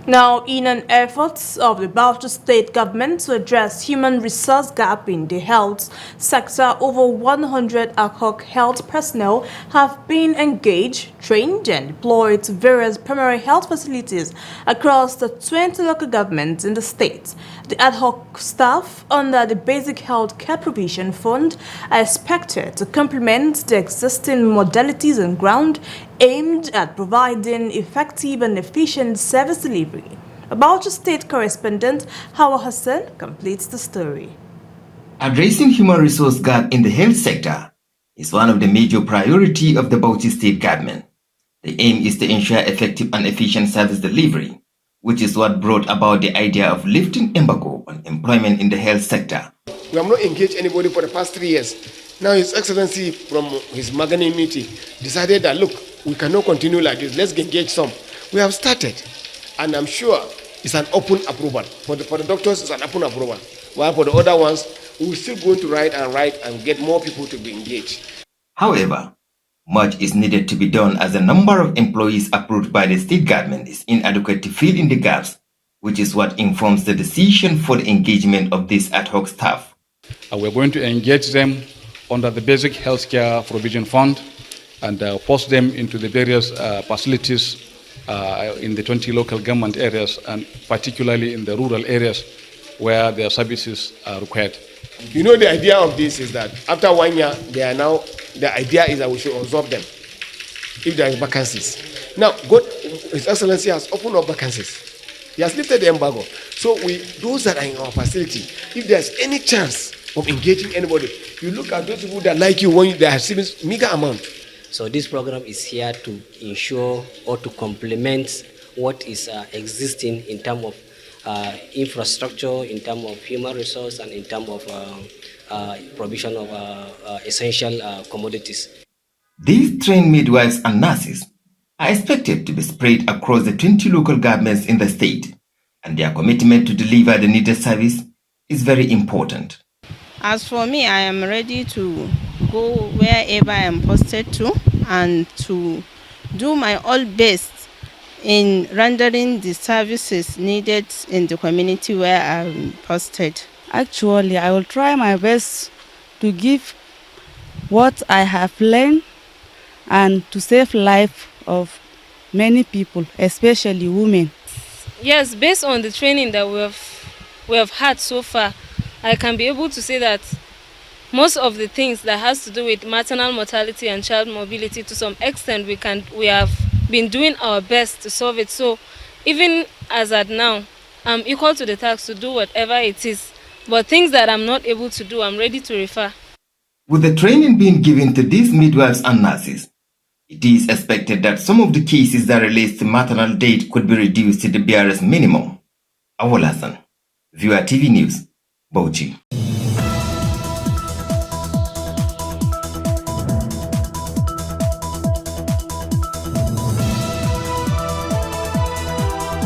Now, in an effort of the Bauchi state government to address human resource gap in the health sector, over 100 ad hoc health personnel have been engaged, trained and deployed to various primary health facilities across the 20 local governments in the state. The ad hoc staff under the Basic Health Care Provision Fund are expected to complement the existing modalities on ground aimed at providing effective and efficient service delivery. About state correspondent Hawa Hassan completes the story. Addressing human resource gap in the health sector is one of the major priorities of the Bauchi state government. The aim is to ensure effective and efficient service delivery, which is what brought about the idea of lifting embargo on employment in the health sector. We have not engaged anybody for the past 3 years. Now His Excellency, from his magnanimity, decided that, look, we cannot continue like this. Let's engage some. We have started, and I'm sure it's an open approval. For the doctors, it's an open approval. While for the other ones, we're still going to write and get more people to be engaged. However, much is needed to be done as the number of employees approved by the state government is inadequate to fill in the gaps, which is what informs the decision for the engagement of this ad hoc staff. We're going to engage them under the Basic Healthcare Provision Fund and post them into the various facilities in the 20 local government areas, and particularly in the rural areas where their services are required. You know, the idea of this is that after 1 year, the idea is that we should absorb them if there are vacancies. Now, His Excellency has opened up vacancies. He has lifted the embargo. So those that are in our facility, if there's any chance of engaging anybody, you look at those people that like you when they are receiving meager amount. So this program is here to ensure or to complement what is existing in terms of infrastructure, in terms of human resource, and in terms of provision of essential commodities. These trained midwives and nurses are expected to be spread across the 20 local governments in the state, and their commitment to deliver the needed service is very important. As for me, I am ready to go wherever I am posted to and to do my all best in rendering the services needed in the community where I am posted. Actually, I will try my best to give what I have learned and to save life of many people, especially women. Yes, based on the training that we have had so far, I can be able to say that most of the things that has to do with maternal mortality and child mobility, to some extent we have been doing our best to solve it. So even as at now, I'm equal to the task to do whatever it is. But things that I'm not able to do, I'm ready to refer. With the training being given to these midwives and nurses, it is expected that some of the cases that relate to maternal death could be reduced to the barest minimum. Awol Hassan, Viewer TV News, Bauchi.